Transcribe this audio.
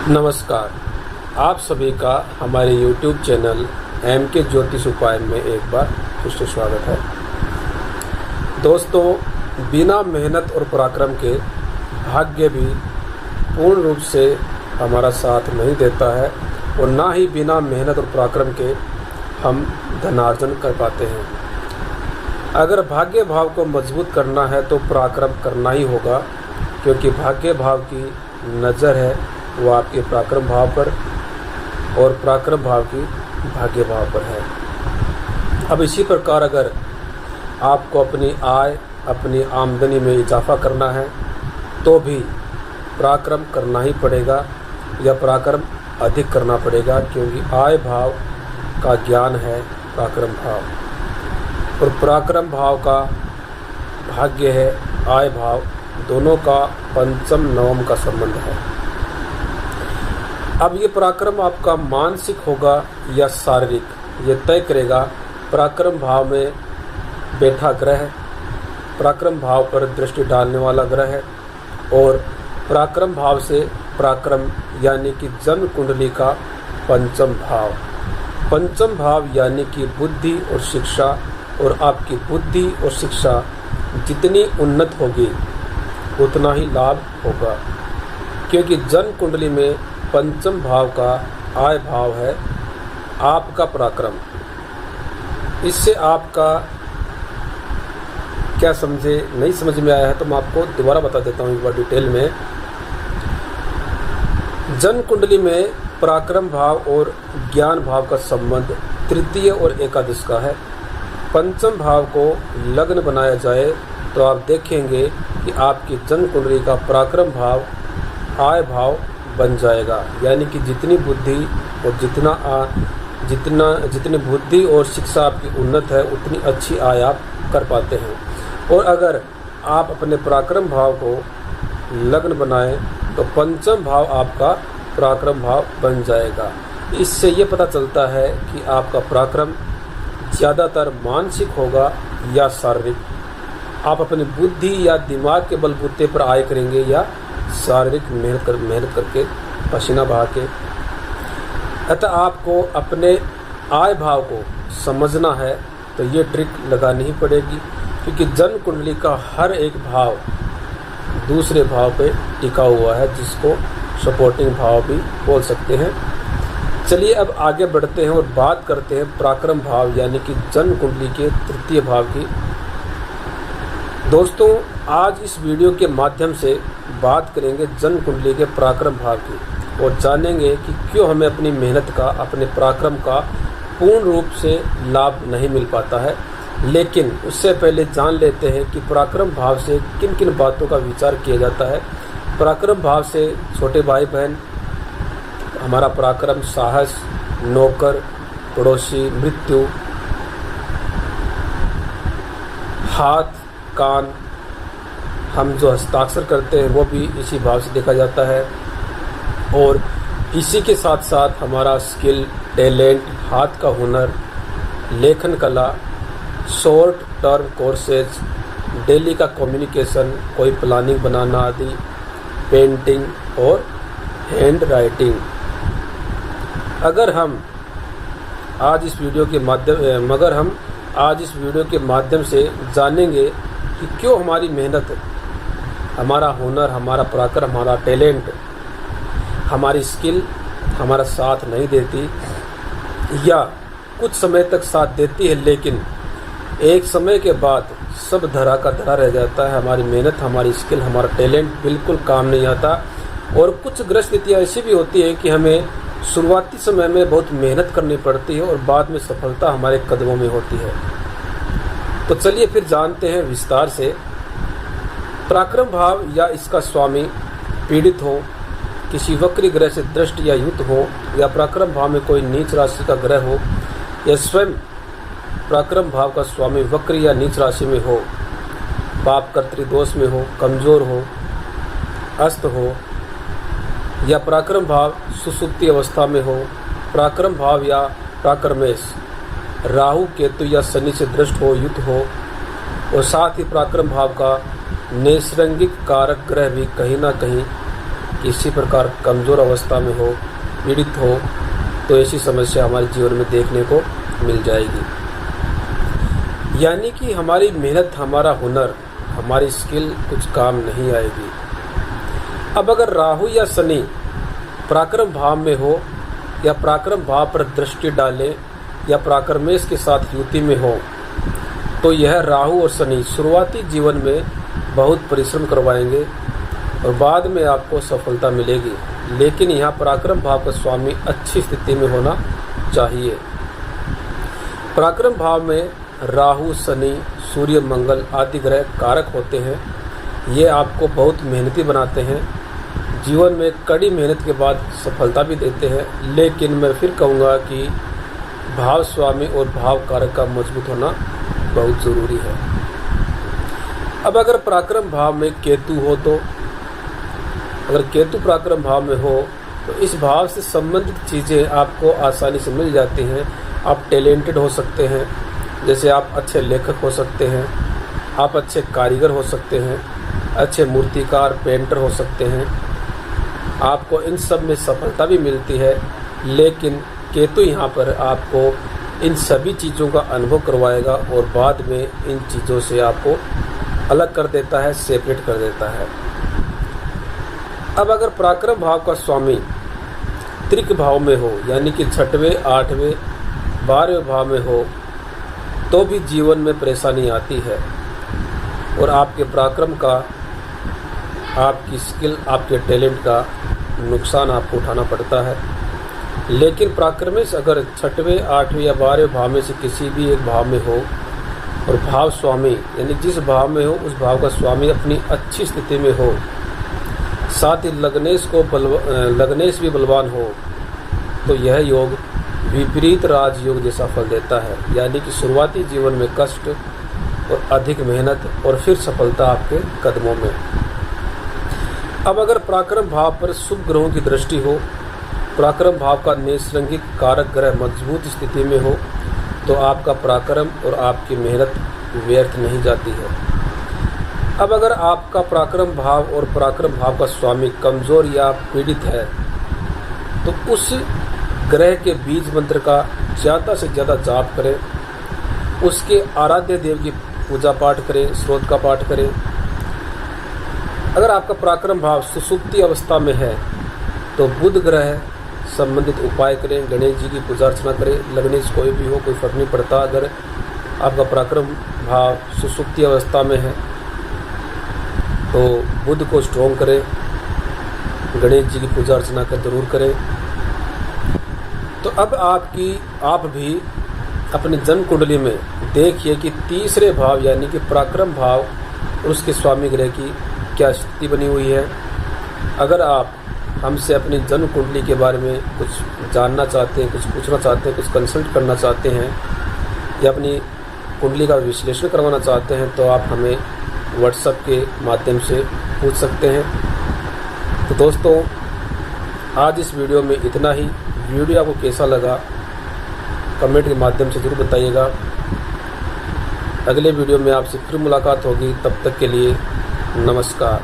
नमस्कार। आप सभी का हमारे YouTube चैनल MK ज्योतिष उपाय में एक बार फिर से स्वागत है। दोस्तों, बिना मेहनत और पराक्रम के भाग्य भी पूर्ण रूप से हमारा साथ नहीं देता है और ना ही बिना मेहनत और पराक्रम के हम धनार्जन कर पाते हैं। अगर भाग्य भाव को मजबूत करना है तो पराक्रम करना ही होगा, क्योंकि भाग्य भाव की नज़र है वो आपके पराक्रम भाव पर और पराक्रम भाव की भाग्य भाव पर है। अब इसी प्रकार अगर आपको अपनी आय, अपनी आमदनी में इजाफा करना है तो भी पराक्रम करना ही पड़ेगा या पराक्रम अधिक करना पड़ेगा, क्योंकि आय भाव का ज्ञान है पराक्रम भाव और पराक्रम भाव का भाग्य है आय भाव। दोनों का पंचम नवम का संबंध है। अब ये पराक्रम आपका मानसिक होगा या शारीरिक, ये तय करेगा पराक्रम भाव में बैठा ग्रह, पराक्रम भाव पर दृष्टि डालने वाला ग्रह है और पराक्रम भाव से पराक्रम यानी कि जन्म कुंडली का पंचम भाव। पंचम भाव यानी कि बुद्धि और शिक्षा, और आपकी बुद्धि और शिक्षा जितनी उन्नत होगी उतना ही लाभ होगा, क्योंकि जन्म कुंडली में पंचम भाव का आय भाव है आपका पराक्रम। इससे आपका क्या समझे नहीं समझ में आया है तो मैं आपको दोबारा बता देता हूँ एक बार डिटेल में। जन्म कुंडली में पराक्रम भाव और ज्ञान भाव का संबंध तृतीय और एकादश का है। पंचम भाव को लग्न बनाया जाए तो आप देखेंगे कि आपकी जन्म कुंडली का पराक्रम भाव आय भाव बन जाएगा, यानी कि जितनी बुद्धि और जितनी बुद्धि और शिक्षा आपकी उन्नत है उतनी अच्छी आय आप कर पाते हैं। और अगर आप अपने पराक्रम भाव को लग्न बनाएं तो पंचम भाव आपका पराक्रम भाव बन जाएगा। इससे ये पता चलता है कि आपका पराक्रम ज़्यादातर मानसिक होगा या शारीरिक। आप अपनी बुद्धि या दिमाग के बलबूते पर आय करेंगे या शारीरिक मेहनत करके पसीना बहा के। अतः आपको अपने आय भाव को समझना है तो ये ट्रिक लगानी ही पड़ेगी, क्योंकि जन्म कुंडली का हर एक भाव दूसरे भाव पे टिका हुआ है, जिसको सपोर्टिंग भाव भी बोल सकते हैं। चलिए अब आगे बढ़ते हैं और बात करते हैं पराक्रम भाव यानी कि जन्म कुंडली के तृतीय भाव की। दोस्तों, आज इस वीडियो के माध्यम से बात करेंगे जन्म कुंडली के पराक्रम भाव की और जानेंगे कि क्यों हमें अपनी मेहनत का, अपने पराक्रम का पूर्ण रूप से लाभ नहीं मिल पाता है। लेकिन उससे पहले जान लेते हैं कि पराक्रम भाव से किन किन बातों का विचार किया जाता है। पराक्रम भाव से छोटे भाई बहन हमारा पराक्रम साहस, नौकर, पड़ोसी, मृत्यु, हाथ, कान, हम जो हस्ताक्षर करते हैं वो भी इसी भाव से देखा जाता है। और इसी के साथ साथ हमारा स्किल, टैलेंट, हाथ का हुनर, लेखन कला, शॉर्ट टर्म कोर्सेज, डेली का कम्युनिकेशन, कोई प्लानिंग बनाना आदि, पेंटिंग और हैंड राइटिंग। अगर हम आज इस वीडियो के माध्यम से जानेंगे कि क्यों हमारी मेहनत, हमारा हुनर, हमारा पराक्रम, हमारा टैलेंट, हमारी स्किल हमारा साथ नहीं देती या कुछ समय तक साथ देती है, लेकिन एक समय के बाद सब धरा का धरा रह जाता है। हमारी मेहनत, हमारी स्किल, हमारा टैलेंट बिल्कुल काम नहीं आता। और कुछ ग्रह स्थितियाँ ऐसी भी होती है कि हमें शुरुआती समय में बहुत मेहनत करनी पड़ती है और बाद में सफलता हमारे कदमों में होती है। तो चलिए फिर जानते हैं विस्तार से। पराक्रम भाव या इसका स्वामी पीड़ित हो, किसी वक्री ग्रह से दृष्टि या युत हो, या पराक्रम भाव में कोई नीच राशि का ग्रह हो, या स्वयं पराक्रम भाव का स्वामी वक्री या नीच राशि में हो, पाप कर्तृदोष में हो, कमजोर हो, अस्त हो, या पराक्रम भाव सुसुप्ति अवस्था में हो, पराक्रम भाव या पराक्रमेश राहु, केतु या शनि से दृष्ट हो, युत हो, और साथ ही पराक्रम भाव का नैसर्गिक कारक ग्रह भी कहीं ना कहीं इसी प्रकार कमज़ोर अवस्था में हो, पीड़ित हो, तो ऐसी समस्या हमारे जीवन में देखने को मिल जाएगी। यानी कि हमारी मेहनत, हमारा हुनर, हमारी स्किल कुछ काम नहीं आएगी। अब अगर राहु या शनि पराक्रम भाव में हो या पराक्रम भाव पर दृष्टि डाले या पराक्रमेश के साथ युति में हो, तो यह राहु और शनि शुरुआती जीवन में बहुत परिश्रम करवाएंगे और बाद में आपको सफलता मिलेगी। लेकिन यहाँ पराक्रम भाव का स्वामी अच्छी स्थिति में होना चाहिए। पराक्रम भाव में राहु, शनि, सूर्य, मंगल आदि ग्रह कारक होते हैं। ये आपको बहुत मेहनती बनाते हैं, जीवन में कड़ी मेहनत के बाद सफलता भी देते हैं। लेकिन मैं फिर कहूँगा कि भाव स्वामी और भाव कारक का मजबूत होना बहुत ज़रूरी है। अब अगर पराक्रम भाव में केतु हो, तो अगर केतु पराक्रम भाव में हो तो इस भाव से संबंधित चीज़ें आपको आसानी से मिल जाती हैं। आप टैलेंटेड हो सकते हैं, जैसे आप अच्छे लेखक हो सकते हैं, आप अच्छे कारीगर हो सकते हैं, अच्छे मूर्तिकार, पेंटर हो सकते हैं। आपको इन सब में सफलता भी मिलती है। लेकिन केतु यहाँ पर आपको इन सभी चीज़ों का अनुभव करवाएगा और बाद में इन चीज़ों से आपको अलग कर देता है, सेपरेट कर देता है। अब अगर पराक्रम भाव का स्वामी त्रिक भाव में हो, यानी कि 6वें, 8वें, 12वें भाव में हो, तो भी जीवन में परेशानी आती है और आपके पराक्रम का, आपकी स्किल, आपके टैलेंट का नुकसान आपको उठाना पड़ता है। लेकिन पराक्रमेश अगर 6वें, 8वें या 12वें भाव में से किसी भी एक भाव में हो और भाव स्वामी यानी जिस भाव में हो उस भाव का स्वामी अपनी अच्छी स्थिति में हो, साथ ही लग्नेश भी बलवान हो, तो यह योग विपरीत राजयोग जैसा फल देता है। यानी कि शुरुआती जीवन में कष्ट और अधिक मेहनत और फिर सफलता आपके कदमों में। अब अगर पराक्रम भाव पर शुभ ग्रहों की दृष्टि हो, पराक्रम भाव का नैसर्गिक कारक ग्रह मजबूत स्थिति में हो, तो आपका पराक्रम और आपकी मेहनत व्यर्थ नहीं जाती है। अब अगर आपका पराक्रम भाव और पराक्रम भाव का स्वामी कमज़ोर या पीड़ित है, तो उस ग्रह के बीज मंत्र का ज़्यादा से ज़्यादा जाप करें, उसके आराध्य देव की पूजा पाठ करें, स्रोत का पाठ करें। अगर आपका पराक्रम भाव सुसुप्ति अवस्था में है तो बुध ग्रह संबंधित उपाय करें, गणेश जी की पूजा अर्चना करें। लग्नेश कोई भी हो, कोई फर्क नहीं पड़ता। अगर आपका पराक्रम भाव सुसुप्ति अवस्था में है तो बुध को स्ट्रॉन्ग करें, गणेश जी की पूजा अर्चना कर जरूर करें। तो अब आप भी अपने जन्म कुंडली में देखिए कि तीसरे भाव यानी कि पराक्रम भाव और उसके स्वामी ग्रह की क्या स्थिति बनी हुई है। अगर आप हमसे अपनी जन्म कुंडली के बारे में कुछ जानना चाहते हैं, कुछ पूछना चाहते हैं, कुछ कंसल्ट करना चाहते हैं या अपनी कुंडली का विश्लेषण करवाना चाहते हैं, तो आप हमें व्हाट्सएप के माध्यम से पूछ सकते हैं। तो दोस्तों, आज इस वीडियो में इतना ही। वीडियो आपको कैसा लगा कमेंट के माध्यम से ज़रूर बताइएगा। अगले वीडियो में आपसे फिर मुलाकात होगी। तब तक के लिए नमस्कार।